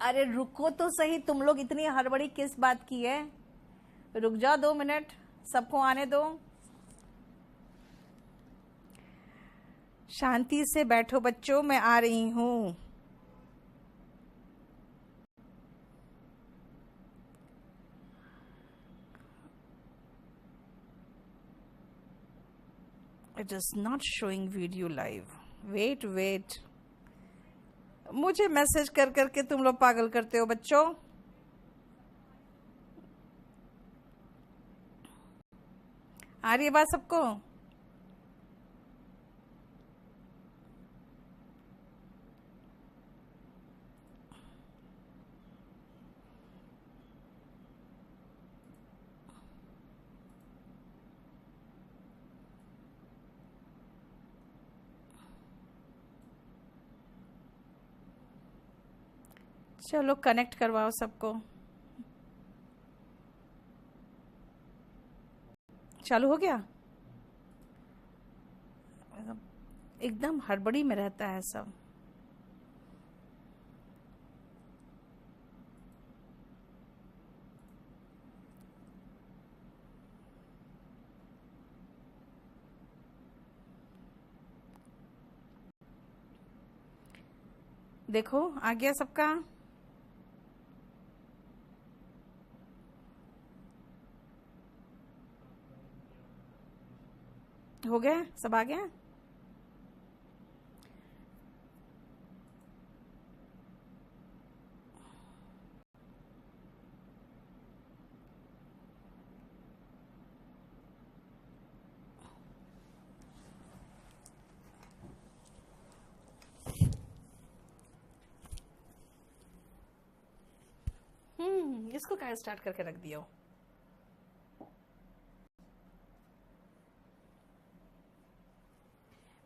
अरे रुको तो सही, तुम लोग इतनी हड़बड़ी किस बात की है? रुक जाओ 2 मिनट, सबको आने दो। शांति से बैठो बच्चों, मैं आ रही हूं। It is not showing video live. Wait wait, मुझे मैसेज कर करके तुम लोग पागल करते हो बच्चों। आ रही है बात सबको? चलो कनेक्ट करवाओ सबको। चालू हो गया? एकदम हड़बड़ी में रहता है सब। देखो आ गया सबका। हो गया, सब आ गया। इसको क्या स्टार्ट करके रख दिया हो?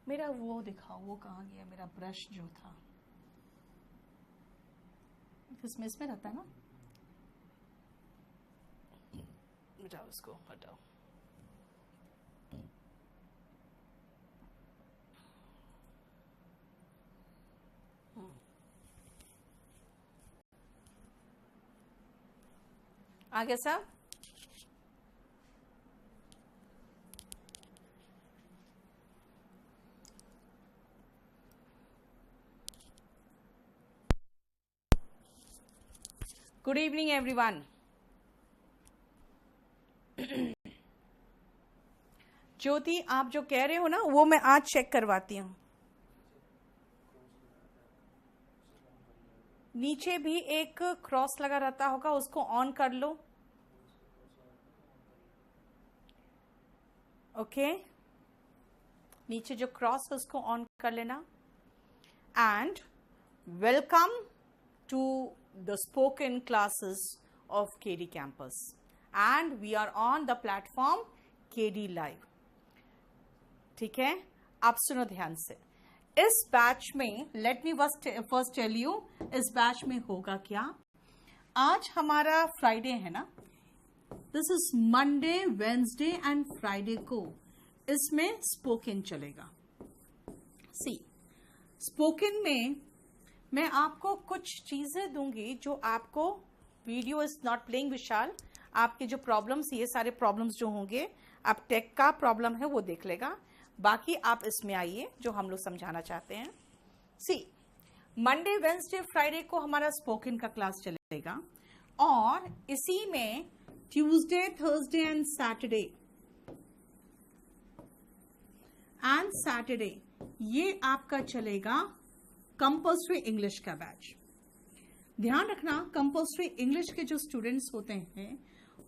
मेरा वो दिखाओ, वो कहाँ गया मेरा ब्रश जो था? इसमें रहता है ना। हटाओ इसको, हटाओ। आ गया सब? Good evening everyone. ज्योति, आप जो कह रहे हो ना वो मैं आज चेक करवाती हूँ। नीचे भी एक क्रॉस लगा रहता होगा, उसको ऑन कर लो। ओके, नीचे जो क्रॉस है उसको ऑन कर लेना। And welcome to the spoken classes of KD campus and we are on the platform KD live. ठीक है, आप सुनो ध्यान से। इस बैच में let me first tell you इस बैच में होगा क्या। आज हमारा फ्राइडे है ना, this is Monday, Wednesday and Friday को इसमें स्पोकन चलेगा। सी, स्पोकन में मैं आपको कुछ चीजें दूंगी जो आपको, वीडियो इज नॉट प्लेइंग विशाल, आपके जो प्रॉब्लम्स, ये सारे प्रॉब्लम्स जो होंगे, आप टेक का प्रॉब्लम है वो देख लेगा, बाकी आप इसमें आइए जो हम लोग समझाना चाहते हैं। सी, मंडे, वेंसडे, फ्राइडे को हमारा स्पोकन का क्लास चलेगा और इसी में ट्यूसडे, थर्सडे एंड सैटरडे ये आपका चलेगा कंपल्सरी इंग्लिश का बैच। ध्यान रखना, कंपल्सरी इंग्लिश के जो स्टूडेंट्स होते हैं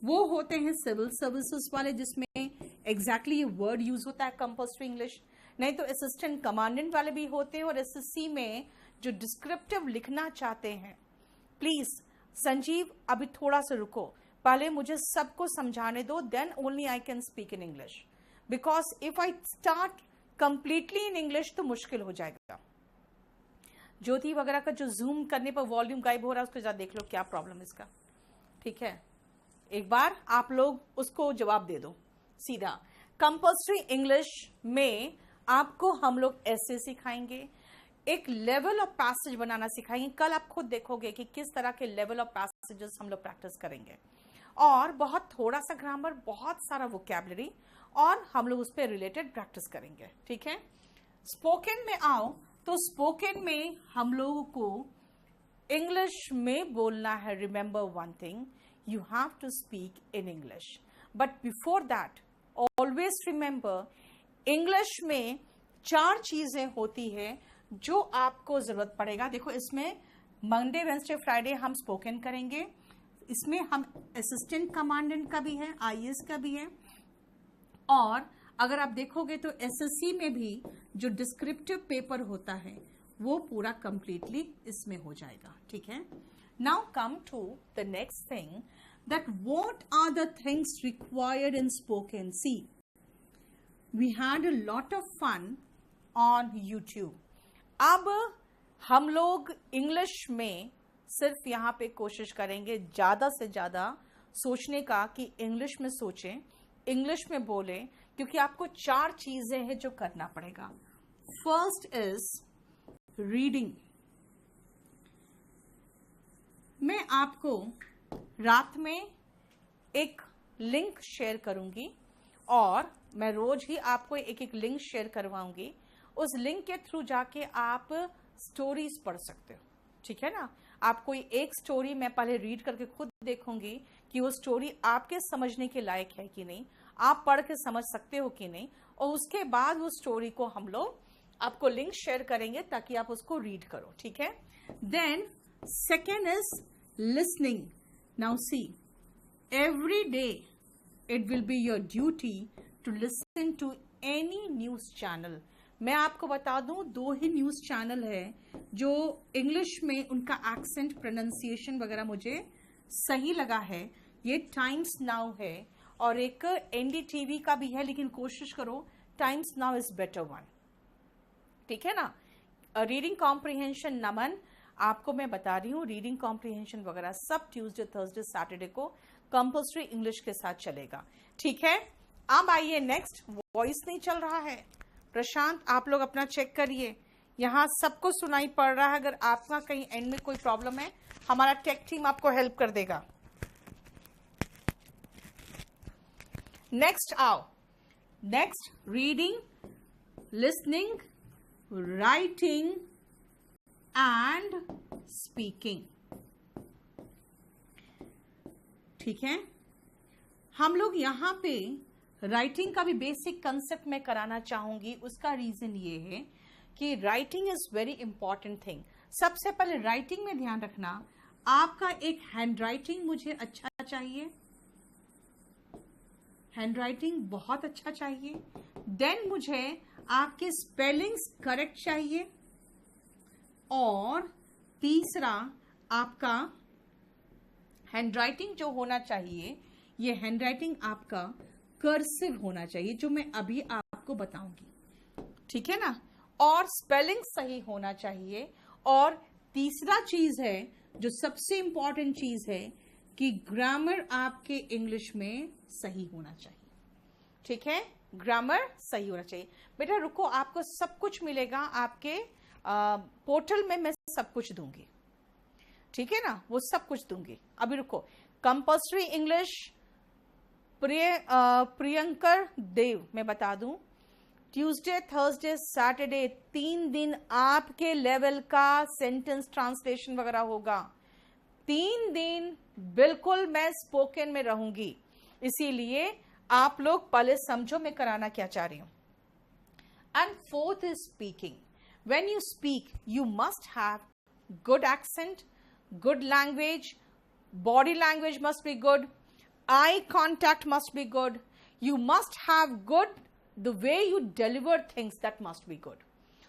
वो होते हैं सिविल सर्विसेज वाले, जिसमें एग्जैक्टली ये वर्ड यूज होता है कंपल्सरी इंग्लिश। नहीं तो असिस्टेंट कमांडेंट वाले भी होते हैं, और एसएससी में जो डिस्क्रिप्टिव लिखना चाहते हैं। प्लीज संजीव अभी थोड़ा सा रुको, पहले मुझे सबको समझाने दो, then only I can speak in English, because if I start completely in English तो मुश्किल हो जाएगा। ज्योति वगैरह का जो जूम करने पर वॉल्यूम गायब हो रहा है उसको जरा देख लो, क्या प्रॉब्लम है इसका। ठीक है, एक बार आप लोग उसको जवाब दे दो सीधा। कंपल्सरी इंग्लिश में आपको हम लोग ऐसे सिखाएंगे, एक लेवल ऑफ पैसेज बनाना सिखाएंगे। कल आप खुद देखोगे कि किस तरह के लेवल ऑफ पैसेजेस हम लोग प्रैक्टिस करेंगे, और बहुत थोड़ा सा ग्रामर, बहुत सारा वोकैबुलरी, और हम लोग उस पर रिलेटेड प्रैक्टिस करेंगे। ठीक है, स्पोकन में आओ तो स्पोकन में हम लोगों को इंग्लिश में बोलना है। Remember one thing, you have to speak in English, but before that always remember, English में 4 चीजें होती है जो आपको जरूरत पड़ेगा। देखो, इसमें मंडे, वेडनेसडे, फ्राइडे हम स्पोकन करेंगे, इसमें हम असिस्टेंट कमांडेंट का भी है, आईएएस का भी है, और अगर आप देखोगे तो एसएससी में भी जो डिस्क्रिप्टिव पेपर होता है वो पूरा कंप्लीटली इसमें हो जाएगा। ठीक है, now come to the next thing, that what are the things required in spoken. See, we had a lot of fun on YouTube. अब हम लोग इंग्लिश में सिर्फ यहाँ पे कोशिश करेंगे ज्यादा से ज्यादा सोचने का, कि इंग्लिश में सोचें, इंग्लिश में बोलें, क्योंकि आपको 4 चीजें हैं जो करना पड़ेगा। First is reading. मैं आपको रात में एक लिंक शेयर करूंगी, और मैं रोज ही आपको एक एक लिंक शेयर करवाऊंगी। उस लिंक के थ्रू जाके आप स्टोरीज पढ़ सकते हो। ठीक है ना, आप कोई एक स्टोरी मैं पहले रीड करके खुद देखूंगी कि वो स्टोरी आपके समझने के लायक है कि नहीं, आप पढ़ के समझ सकते हो कि नहीं, और उसके बाद वो स्टोरी को हम लोग आपको लिंक शेयर करेंगे ताकि आप उसको रीड करो। ठीक है, then second is listening. Now see, every day it will be your duty to listen to any news channel. मैं आपको बता दूं, 2 ही न्यूज चैनल है जो इंग्लिश में उनका एक्सेंट, प्रोनाउंसिएशन वगैरह मुझे सही लगा है। ये टाइम्स नाउ है और एक एनडीटीवी का भी है, लेकिन कोशिश करो times now is better one. ठीक है ना, रीडिंग कॉम्प्रिहेंशन नमन, आपको मैं बता रही हूँ, रीडिंग कॉम्प्रिहेंशन वगैरह सब ट्यूसडे, थर्सडे, सैटरडे को कंपल्सरी इंग्लिश के साथ चलेगा। ठीक है, अब आइए नेक्स्ट। वॉइस नहीं चल रहा है प्रशांत, आप लोग अपना चेक करिए, यहाँ सबको सुनाई पड़ रहा है। अगर आपका कहीं एंड में कोई प्रॉब्लम है, हमारा टेक टीम आपको हेल्प कर देगा। नेक्स्ट आओ, next reading, listening, writing and speaking. ठीक है, हम लोग यहाँ पे राइटिंग का भी बेसिक कंसेप्ट में कराना चाहूंगी। उसका रीजन ये है कि writing is very important thing. सबसे पहले राइटिंग में ध्यान रखना, आपका एक हैंड राइटिंग मुझे अच्छा चाहिए, हैंड राइटिंग बहुत अच्छा चाहिए। देन मुझे आपके स्पेलिंग्स करेक्ट चाहिए, और तीसरा आपका हैंड राइटिंग जो होना चाहिए, ये हैंड राइटिंग आपका कर्सिव होना चाहिए, जो मैं अभी आपको बताऊंगी। ठीक है ना, और स्पेलिंग सही होना चाहिए। और तीसरा चीज है जो सबसे इंपॉर्टेंट चीज है कि ग्रामर आपके इंग्लिश में सही होना चाहिए। ठीक है, ग्रामर सही होना चाहिए। बेटा रुको, आपको सब कुछ मिलेगा आपके पोर्टल में, मैं सब कुछ दूंगी। ठीक है ना, वो सब कुछ दूंगी। अभी रुको, कंपल्सरी इंग्लिश प्रियंकर देव, मैं बता दूं, ट्यूसडे, थर्सडे, सैटरडे 3 दिन आपके लेवल का सेंटेंस ट्रांसलेशन वगैरह होगा। 3 दिन बिल्कुल मैं स्पोकन में रहूंगी, इसीलिए आप लोग पहले समझो मैं कराना क्या चाह रही हूं। And fourth is speaking. When you speak you must have good accent, good language, body language must be good, eye contact must be good, you must have good, the way you deliver things, that must be good.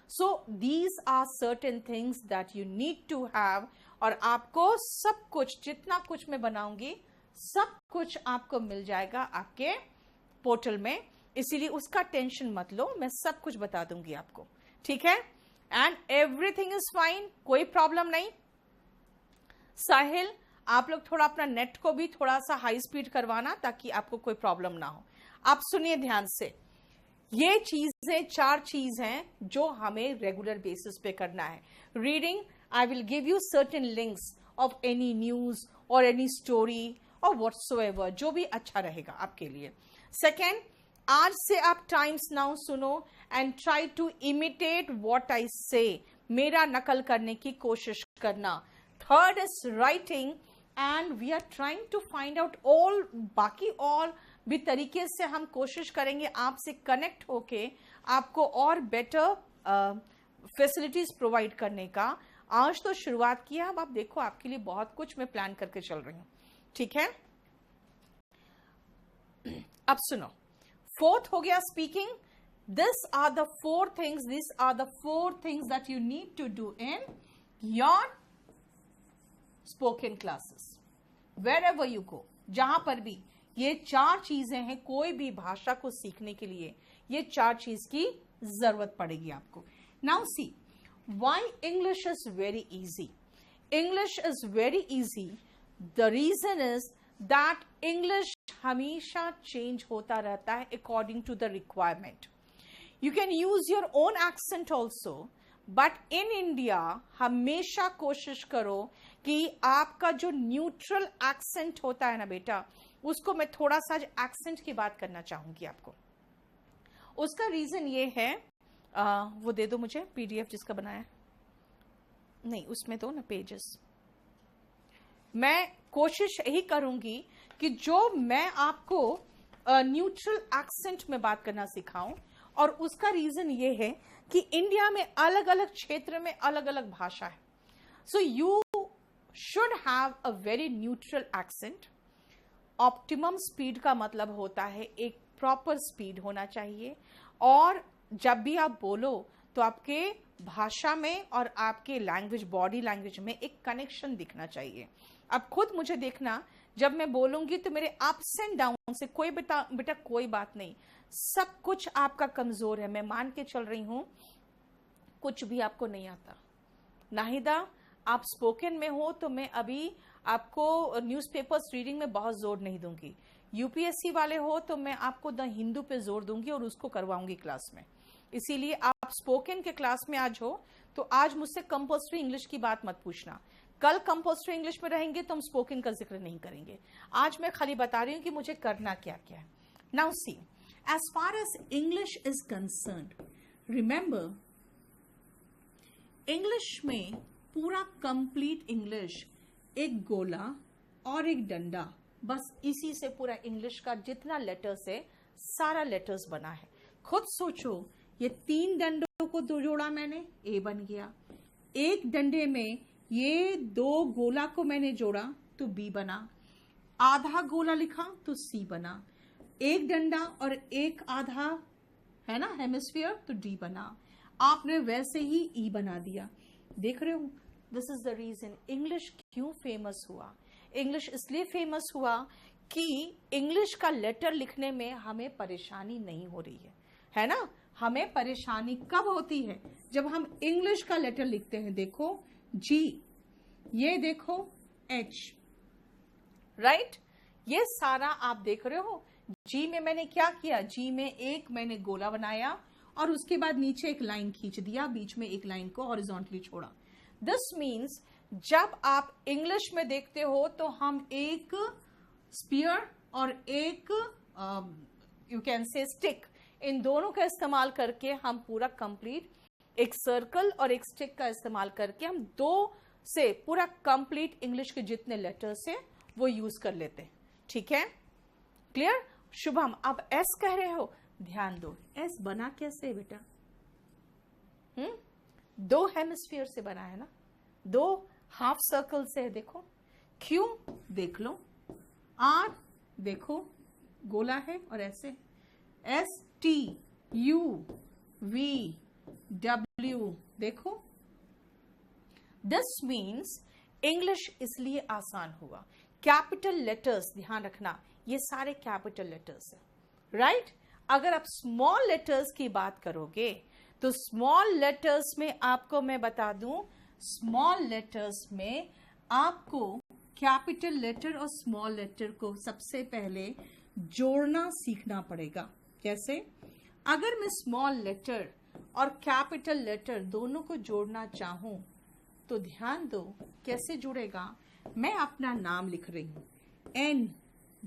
So these are certain things that you need to have, और आपको सब कुछ, जितना कुछ मैं बनाऊंगी सब कुछ आपको मिल जाएगा आपके पोर्टल में, इसीलिए उसका टेंशन मत लो, मैं सब कुछ बता दूंगी आपको। ठीक है, एंड एवरीथिंग इज फाइन, कोई प्रॉब्लम नहीं। साहिल, आप लोग थोड़ा अपना नेट को भी थोड़ा सा हाई स्पीड करवाना ताकि आपको कोई प्रॉब्लम ना हो। आप सुनिए ध्यान से, ये चीजें 4 चीज हैं जो हमें रेगुलर बेसिस पे करना है. Reading, I will give you certain links of any news और एनी स्टोरी और व्हाटसोएवर, जो भी अच्छा रहेगा आपके लिए. सेकेंड, आज से आप टाइम्स नाउ सुनो and try to imitate what I say, मेरा नकल करने की कोशिश करना. Third is writing and we are trying to find out all, बाकी और भी तरीके से हम कोशिश करेंगे आपसे कनेक्ट होके आपको और बेटर फैसिलिटीज प्रोवाइड करने का. आज तो शुरुआत किया, अब आप देखो आपके लिए बहुत कुछ मैं प्लान करके चल रही हूं. ठीक है, अब सुनो. फोर्थ हो गया speaking. This are the 4 things, this are the 4 things that you need to do in your spoken classes wherever you go. जहां पर भी ये 4 चीजें हैं, कोई भी भाषा को सीखने के लिए ये 4 चीज की जरूरत पड़ेगी आपको. Now see, why English is very easy. English is very easy. The reason is that English हमेशा चेंज होता रहता है according to the requirement. You can use your own accent also, but in India हमेशा कोशिश करो कि आपका जो न्यूट्रल एक्सेंट होता है ना बेटा, उसको मैं थोड़ा सा एक्सेंट की बात करना चाहूंगी आपको. उसका रीजन ये है, वो दे दो मुझे पीडीएफ जिसका बनाया, नहीं उसमें दो ना पेजेस. मैं कोशिश यही करूंगी कि जो मैं आपको न्यूट्रल एक्सेंट में बात करना सिखाऊं, और उसका रीजन ये है कि इंडिया में अलग अलग क्षेत्र में अलग अलग भाषा है. So you should have a very neutral accent. Optimum speed का मतलब होता है एक प्रॉपर स्पीड होना चाहिए, और जब भी आप बोलो तो आपके भाषा में और आपके लैंग्वेज, बॉडी लैंग्वेज में एक कनेक्शन दिखना चाहिए. अब खुद मुझे देखना, जब मैं बोलूंगी तो मेरे अप्स एंड डाउन से कोई बेटा कोई बात नहीं, सब कुछ आपका कमजोर है. मैं मान के चल रही हूं कुछ भी आपको नहीं आता. नाहिदा, आप स्पोकन में हो तो मैं अभी आपको न्यूज़पेपर्स रीडिंग में बहुत जोर नहीं दूंगी. यूपीएससी वाले हो तो मैं आपको द हिंदू पे जोर दूंगी और उसको करवाऊंगी क्लास में. इसीलिए आप स्पोकन के क्लास में आज हो तो आज मुझसे कंपल्सरी इंग्लिश की बात मत पूछना. कल कंपल्सरी इंग्लिश में रहेंगे तो हम स्पोकन का जिक्र नहीं करेंगे. आज मैं खाली बता रही हूं कि मुझे करना क्या क्या है. Now see, as far as English is concerned, remember English में पूरा complete English एक गोला और एक डंडा, बस इसी से पूरा इंग्लिश का जितना लेटर्स है सारा लेटर्स बना है. खुद सोचो, ये 3 डंडों को दो जोड़ा मैंने, ए बन गया. एक डंडे में ये 2 गोला को मैंने जोड़ा तो बी बना. आधा गोला लिखा तो सी बना. एक डंडा और एक आधा है ना हेमिस्फीयर, तो डी बना. आपने वैसे ही ई बना दिया. देख रहे हो, this is the reason English क्यों फेमस हुआ. इंग्लिश इसलिए फेमस हुआ कि इंग्लिश का लेटर लिखने में हमें परेशानी नहीं हो रही है ना. हमें परेशानी कब होती है, जब हम इंग्लिश का लेटर लिखते हैं. देखो जी, ये देखो एच, राइट. ये सारा आप देख रहे हो. जी में मैंने क्या किया, जी में एक मैंने गोला बनाया और उसके बाद नीचे एक लाइन खींच दिया, बीच में एक लाइन को हॉरिजॉन्टली छोड़ा. दिस मीन्स जब आप इंग्लिश में देखते हो तो हम एक स्पीयर और एक यू कैन से स्टिक, इन दोनों का इस्तेमाल करके हम पूरा कंप्लीट, एक सर्कल और एक स्टिक का इस्तेमाल करके हम 2 से पूरा कंप्लीट इंग्लिश के जितने लेटर्स हैं वो यूज कर लेते हैं. ठीक है, क्लियर. शुभम, आप एस कह रहे हो, ध्यान दो एस बना कैसे बेटा. 2 हेमिस्फीयर से बना है ना, 2 हाफ सर्कल से है. देखो क्यू देख लो, आर देखो गोला है और ऐसे S T U V W देखो. दिस मीन्स इंग्लिश इसलिए आसान हुआ. कैपिटल लेटर्स ध्यान रखना, ये सारे कैपिटल लेटर्स है, राइट. अगर आप स्मॉल लेटर्स की बात करोगे तो स्मॉल लेटर्स में आपको मैं बता दूं, स्मॉल लेटर्स में आपको कैपिटल लेटर और स्मॉल लेटर को सबसे पहले जोड़ना सीखना पड़ेगा. कैसे? अगर मैं स्मॉल लेटर और कैपिटल लेटर दोनों को जोड़ना चाहूं तो ध्यान दो कैसे जुड़ेगा। मैं अपना नाम लिख रही हूं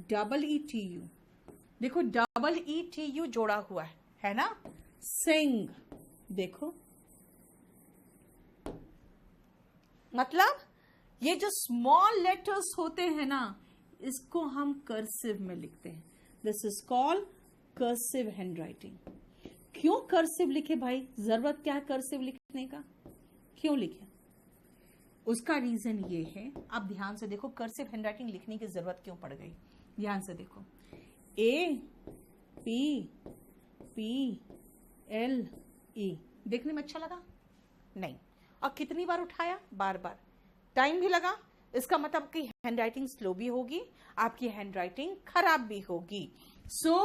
NEETU, देखो EETU जोड़ा हुआ है ना। सिंग, देखो मतलब ये जो स्मॉल लेटर्स होते हैं ना, इसको हम कर्सिव में लिखते हैं। This is called cursive handwriting. क्यों कर्सिव लिखे भाई, जरूरत क्या है कर्सिव लिखने का, क्यों लिखे? उसका रीजन ये है, आप ध्यान से देखो कर्सिव हैंडराइटिंग लिखने की जरूरत क्यों पड़ गई। ध्यान से देखो, APPLE देखने में अच्छा लगा नहीं, और कितनी बार उठाया, बार बार, टाइम भी लगा। इसका मतलब आपकी हैंडराइटिंग स्लो भी होगी, आपकी हैंडराइटिंग खराब भी होगी। सो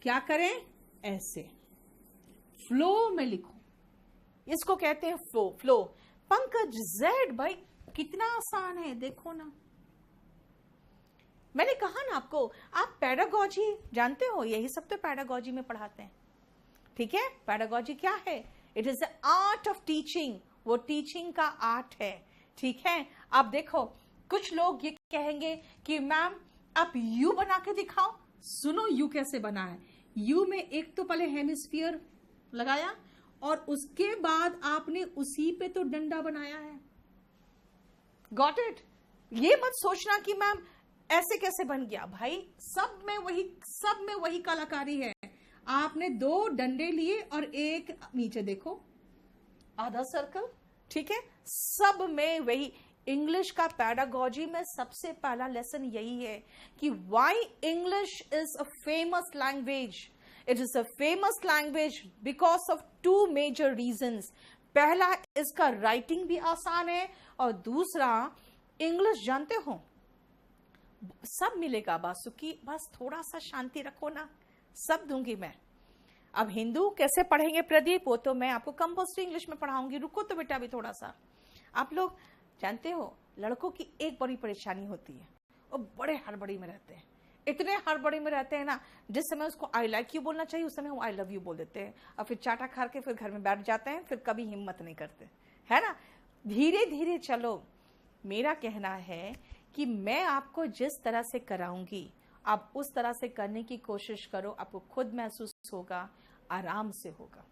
क्या करें, ऐसे फ्लो में लिखो, इसको कहते हैं फ्लो। फ्लो पंकज जेड भाई कितना आसान है, देखो ना, मैंने कहा ना आपको, आप पैडागॉजी जानते हो, यही सब तो पैडागॉजी में पढ़ाते हैं। ठीक है, पैडागॉजी क्या है? It is the art of teaching, वो टीचिंग का आर्ट है। ठीक है, अब देखो कुछ लोग ये कहेंगे कि मैम आप यू बना के दिखाओ। सुनो यू कैसे बना है। यू में एक तो पहले हेमिस्फीयर लगाया और उसके बाद आपने उसी पे तो डंडा बनाया है। Got it? ये मत सोचना कि मैम ऐसे कैसे बन गया, भाई सब में वही कलाकारी है। आपने दो डंडे लिए और एक नीचे देखो आधा सर्कल। ठीक है, सब में वही। इंग्लिश का पैडागॉजी में सबसे पहला लेसन यही है कि why English is a famous language. It is a famous language because of two major reasons. पहला, इसका राइटिंग भी आसान है, और दूसरा, इंग्लिश जानते हो सब मिलेगा बासुकी, बस थोड़ा सा शांति रखो ना, सब दूंगी मैं। अब हिंदू कैसे पढ़ेंगे प्रदीप, वो तो मैं आपको कंपोजिट इंग्लिश में पढ़ाऊंगी, रुको तो बेटा अभी थोड़ा सा। आप लोग जानते हो लड़कों की एक बड़ी परेशानी होती है, वो बड़े हड़बड़ी में रहते हैं, इतने हड़बड़ी में रहते हैं ना, जिस समय उसको आई लाइक यू बोलना चाहिए उस समय वो आई लव यू बोल देते हैं, और फिर चाटा खा के फिर घर में बैठ जाते हैं, फिर कभी हिम्मत नहीं करते, है ना। धीरे धीरे चलो। मेरा कहना है कि मैं आपको जिस तरह से कराऊंगी आप उस तरह से करने की कोशिश करो, आपको खुद महसूस होगा, आराम से होगा।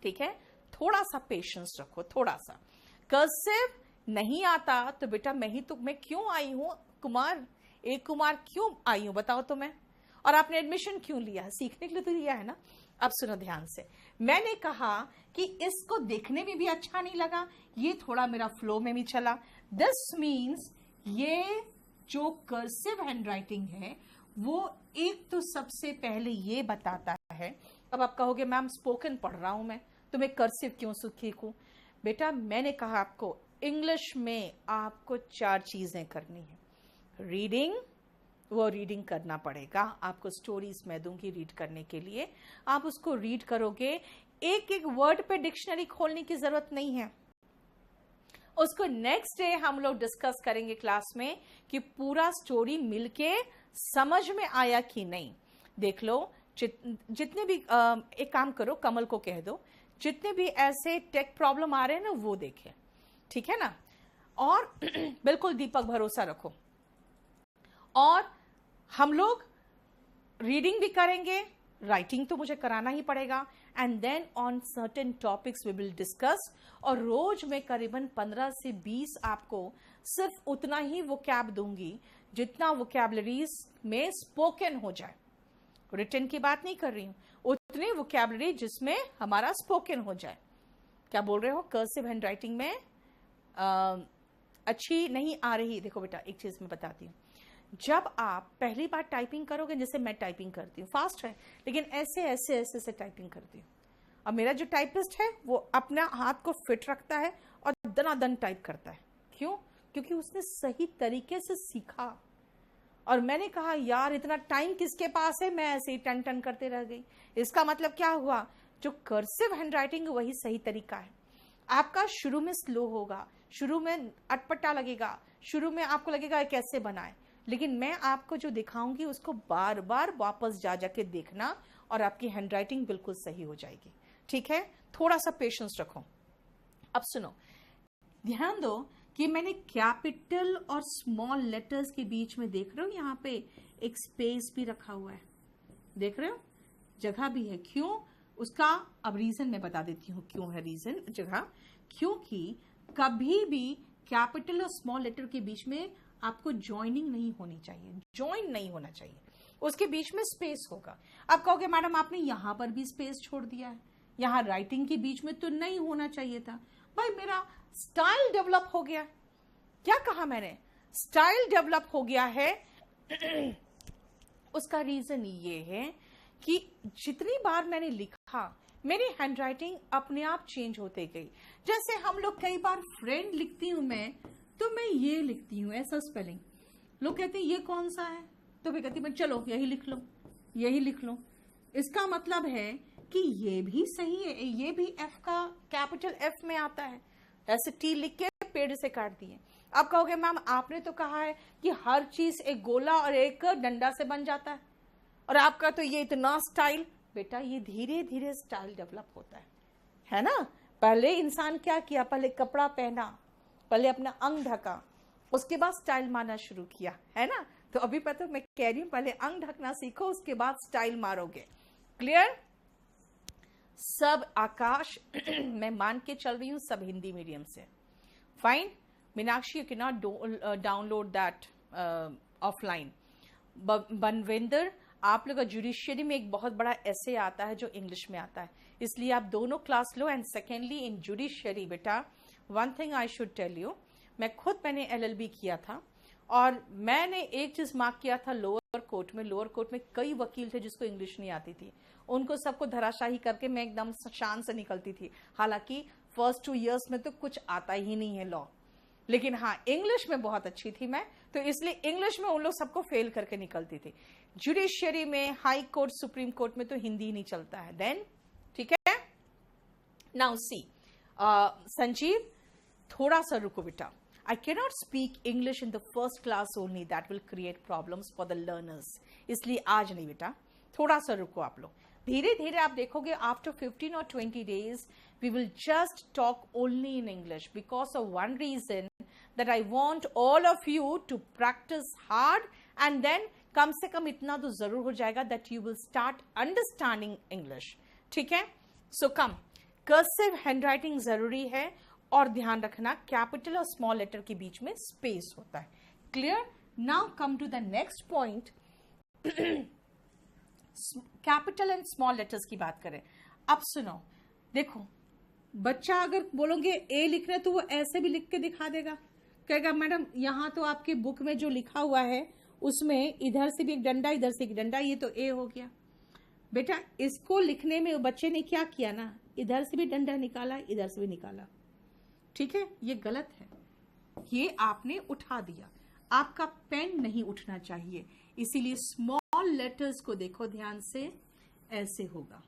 ठीक है, थोड़ा सा पेशेंस रखो, थोड़ा सा। कर्सिव नहीं आता तो बेटा मैं क्यों आई हूं कुमार, एक कुमार क्यों आई हूं बताओ तो मैं, और आपने एडमिशन क्यों लिया है, सीखने के लिए तो लिया है ना। अब सुनो ध्यान से, मैंने कहा कि इसको देखने में भी अच्छा नहीं लगा, ये थोड़ा मेरा फ्लो में भी चला। दिस मीन्स ये जो कर्सिव हैंडराइटिंग है वो एक तो सबसे पहले ये बताता है। अब आप कहोगे मैम स्पोकन पढ़ रहा हूं मैं, तो मैं कर्सिव क्यों सीखूं? बेटा मैंने कहा आपको इंग्लिश में आपको 4 चीजें करनी है। रीडिंग, वो रीडिंग करना पड़ेगा, आपको स्टोरीज मैं दूंगी रीड करने के लिए, आप उसको रीड करोगे, एक एक वर्ड पे डिक्शनरी खोलने की जरूरत नहीं है। उसको नेक्स्ट डे हम लोग डिस्कस करेंगे क्लास में कि पूरा स्टोरी मिलके समझ में आया कि नहीं। देख लो जितने भी एक काम करो, कमल को कह दो जितने भी ऐसे टेक प्रॉब्लम आ रहे हैं ना वो देखें, ठीक है ना। और बिल्कुल दीपक भरोसा रखो, और हम लोग रीडिंग भी करेंगे, राइटिंग तो मुझे कराना ही पड़ेगा, and then on certain topics we will discuss. और रोज मैं करीबन 15 से 20 आपको सिर्फ उतना ही वोकैब दूंगी जितना वोकैबलरीज में स्पोकन हो जाए। रिटन की बात नहीं कर रही हूं, उतनी वोकैबलरी जिसमें हमारा स्पोकन हो जाए। क्या बोल रहे हो, कर्सिव हैंडराइटिंग में अच्छी नहीं आ रही? देखो बेटा एक चीज मैं बताती हूँ, जब आप पहली बार टाइपिंग करोगे, जैसे मैं टाइपिंग करती हूँ फास्ट है, लेकिन ऐसे ऐसे ऐसे से टाइपिंग करती हूँ, और मेरा जो टाइपिस्ट है वो अपना हाथ को फिट रखता है और दनादन टाइप करता है। क्यों? क्योंकि उसने सही तरीके से सीखा। और मैंने कहा यार इतना टाइम किसके पास है, मैं ऐसे ही टन टन करते रह गई। इसका मतलब क्या हुआ, जो कर्सिव हैंडराइटिंग वही सही तरीका है। आपका शुरू में स्लो होगा, शुरू में अटपटा लगेगा, शुरू में आपको लगेगा कैसे बनाए, लेकिन मैं आपको जो दिखाऊंगी उसको बार बार वापस जा जाके देखना और आपकी हैंडराइटिंग बिल्कुल सही हो जाएगी। ठीक है, थोड़ा सा पेशेंस रखो। अब सुनो, ध्यान दो कि मैंने कैपिटल और स्मॉल लेटर्स के बीच में, देख रहे हो यहाँ पे एक स्पेस भी रखा हुआ है, देख रहे हो, जगह भी है। क्यों? उसका अब रीजन मैं बता देती हूँ क्यों है रीजन, जगह। क्योंकि कभी भी कैपिटल और स्मॉल लेटर के बीच में आपको ज्वाइनिंग नहीं होनी चाहिए, ज्वाइन नहीं होना चाहिए, उसके बीच में स्पेस होगा। अब कहोगे मैडम आपने यहां पर भी स्पेस छोड़ दिया है, यहां राइटिंग के बीच में तो नहीं होना चाहिए था। भाई मेरा स्टाइल डेवलप हो गया। क्या कहा मैंने? स्टाइल डेवलप हो गया है। उसका रीजन ये है कि जितनी बार मैंने लिखा मेरी हैंडराइटिंग अपने आप चेंज होते गई। जैसे हम लोग कई बार फ्रेंड लिखती हूं मैं, तो मैं ये लिखती हूं ऐसा स्पेलिंग, लोग कहते हैं ये कौन सा है, तो मैं कहती हूं चलो यही लिख लो, यही लिख लो। इसका मतलब है कि ये भी सही है, ये भी एफ का कैपिटल एफ में आता है, ऐसे टी लिख के पेड़ से काट दिए। अब कहोगे मैम आपने तो कहा है कि हर चीज एक गोला और एक डंडा से बन जाता है, और आपका तो ये इतना स्टाइल। बेटा ये धीरे धीरे स्टाइल डेवलप होता है ना। पहले इंसान क्या किया, पहले कपड़ा पहना, पहले अपना अंग ढका, उसके बाद स्टाइल मारना शुरू किया, है ना। तो अभी पता मैं कह रही हूं पहले अंग ढकना सीखो, उसके बाद स्टाइल मारोगे। क्लियर? सब आकाश मैं मान के चल रही हूं सब हिंदी मीडियम से। Fine Meenakshi, you can not download that offline. Banwinder, आप लोग का जुडिशियरी में एक बहुत बड़ा ऐसे आता है जो इंग्लिश में आता है, इसलिए आप दोनों क्लास लो। एंड सेकेंडली इन जुडिशियरी बेटा, one thing I should tell you, मैंने LLB किया था और मैंने एक चीज मार्क किया था लोअर कोर्ट में। लोअर कोर्ट में कई वकील थे जिसको इंग्लिश नहीं आती थी, उनको सबको धराशाही करके मैं एकदम शान से निकलती थी। हालांकि फर्स्ट 2 इयर्स में तो कुछ आता ही नहीं है लॉ, लेकिन हाँ इंग्लिश में बहुत अच्छी थी मैं, तो इसलिए इंग्लिश में उन लोग सबको फेल करके निकलती थी। जुडिशियरी में, हाई कोर्ट, सुप्रीम कोर्ट में तो हिंदी ही नहीं चलता है। देन ठीक है, नाउ सी संजीव, थोड़ा सा रुको बेटा। I cannot speak English in the first class only, that will create problems for the learners. इसलिए आज नहीं बेटा, थोड़ा सा रुको आप लोग। धीरे धीरे आप देखोगे after 15 or 20 days we will just talk only in English, because of one reason that I want all of you to practice hard, and then कम से कम इतना तो जरूर हो जाएगा that you will start understanding English. ठीक है? So come, cursive handwriting जरूरी है, और ध्यान रखना कैपिटल और स्मॉल लेटर के बीच में स्पेस होता है। Clear? Now come to the next point. Capital and small letters की बात करें। अब सुनो, देखो बच्चा अगर बोलोगे ए लिखना है तो वो ऐसे भी लिख के दिखा देगा, कहेगा मैडम यहाँ तो आपके बुक में जो लिखा हुआ है उसमें इधर से भी एक डंडा, इधर से एक डंडा, ये तो ए हो गया। बेटा इसको लिखने में बच्चे ने क्या किया ना, इधर से भी डंडा निकाला, इधर से भी निकाला। ठीक है, ये गलत है, ये आपने उठा दिया, आपका पेन नहीं उठना चाहिए। इसीलिए स्मॉल लेटर्स को देखो ध्यान से, ऐसे होगा।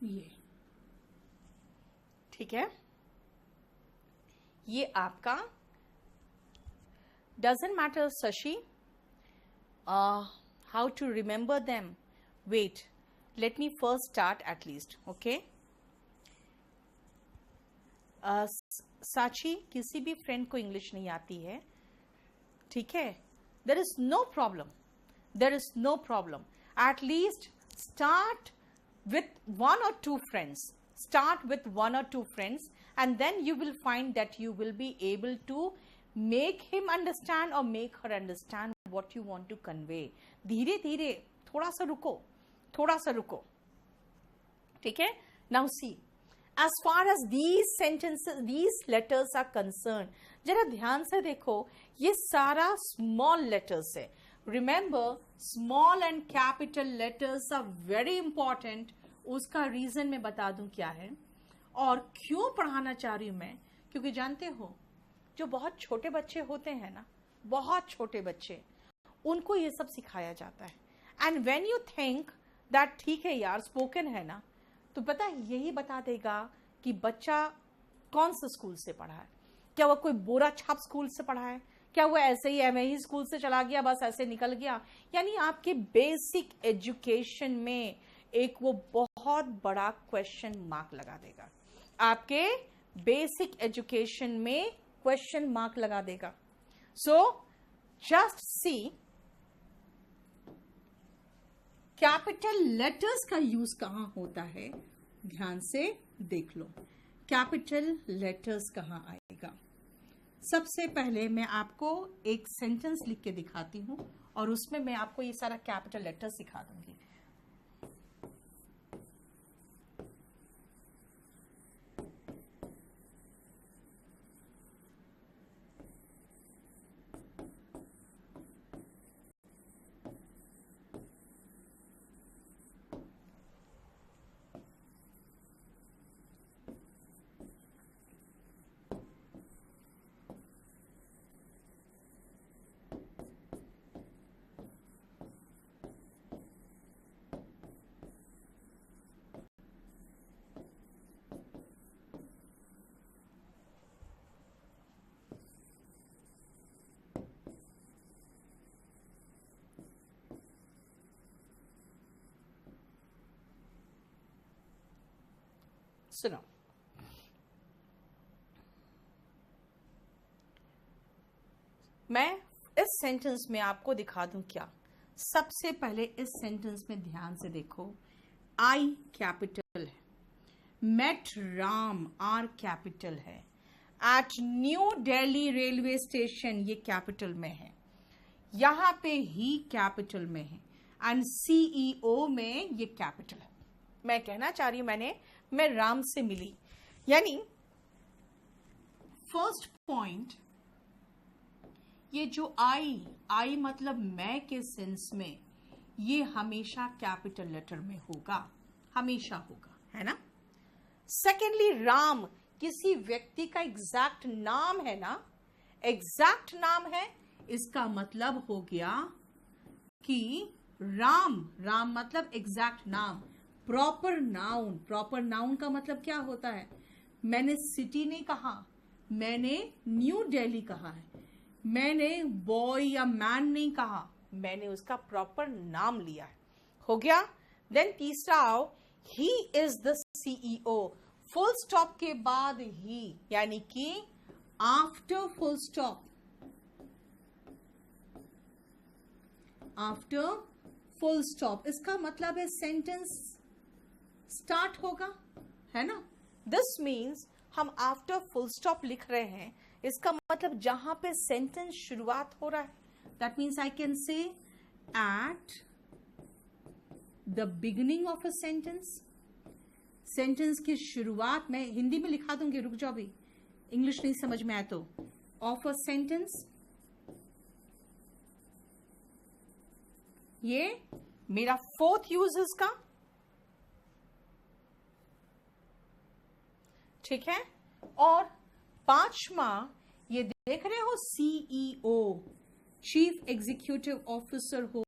ये ठीक है, ये आपका doesn't matter Shashi, how to remember them. Wait, let me first start at least, okay? साची, किसी भी फ्रेंड को इंग्लिश नहीं आती है, ठीक है, there is no problem, there is no problem. At least start with 1 or 2 friends, start with 1 or 2 friends, and then you will find that you will be able to make him understand or make her understand what you want to convey. धीरे धीरे, थोड़ा सा रुको, थोड़ा सा रुको, ठीक है। Now see, as far as these sentences, these letters are concerned, जरा ध्यान से देखो, ये सारा small letters है. Remember, small and capital letters are very important. उसका reason मैं बता दूं क्या है और क्यों पढ़ाना चाह रही हूं मैं, क्योंकि जानते हो जो बहुत छोटे बच्चे होते हैं ना, बहुत छोटे बच्चे, उनको ये सब सिखाया जाता है. And when you think that ठीक है यार स्पोकन है ना, तो पता है यही बता देगा कि बच्चा कौन से स्कूल से पढ़ा है. क्या वो कोई बोरा छाप स्कूल से पढ़ा है, क्या वो ऐसे ही एमएई स्कूल से चला गया बस ऐसे निकल गया. यानी आपके बेसिक एजुकेशन में एक वो बहुत बड़ा क्वेश्चन मार्क लगा देगा. आपके बेसिक एजुकेशन में क्वेश्चन मार्क लगा देगा. So just see, capital letters का यूज कहां होता है, ध्यान से देख लो. कैपिटल लेटर्स कहां आएगा. सबसे पहले मैं आपको एक सेंटेंस लिख के दिखाती हूं और उसमें मैं आपको ये सारा कैपिटल लेटर सिखा दूंगी. सुनो, मैं इस सेंटेंस में आपको दिखा दूं क्या. सबसे पहले इस सेंटेंस में ध्यान से देखो, आई कैपिटल है, मेट राम आर कैपिटल है, at New Delhi railway station ये कैपिटल में है, यहां पे ही कैपिटल में है, एंड सीईओ में ये कैपिटल है. मैं कहना चाह रही हूं मैं राम से मिली. यानी फर्स्ट पॉइंट, ये जो आई मतलब मैं के सेंस में, ये हमेशा कैपिटल लेटर में होगा, हमेशा होगा, है ना. सेकेंडली, राम किसी व्यक्ति का एग्जैक्ट नाम है ना, एग्जैक्ट नाम है, इसका मतलब हो गया कि राम मतलब एग्जैक्ट नाम. प्रॉपर नाउन का मतलब क्या होता है, मैंने सिटी नहीं कहा, मैंने न्यू दिल्ली कहा है, मैंने बॉय या मैन नहीं कहा, मैंने उसका प्रॉपर नाम लिया है. हो गया. देन तीसरा आओ, he is the CEO, full stop के बाद ही, यानी कि after full stop, after full stop, इसका मतलब है सेंटेंस स्टार्ट होगा, है ना. दिस मीन्स हम आफ्टर फुल स्टॉप लिख रहे हैं, इसका मतलब जहां पे सेंटेंस शुरुआत हो रहा है, that means I can say at the beginning of a sentence. Sentence की शुरुआत में हिंदी में लिखा दूंगी, रुक जाओ भी, इंग्लिश नहीं समझ में आया तो. ऑफ अ सेंटेंस, ये मेरा फोर्थ यूज इसका, ठीक है. और पांचवा, ये देख रहे हो सीईओ, चीफ एग्जीक्यूटिव ऑफिसर हो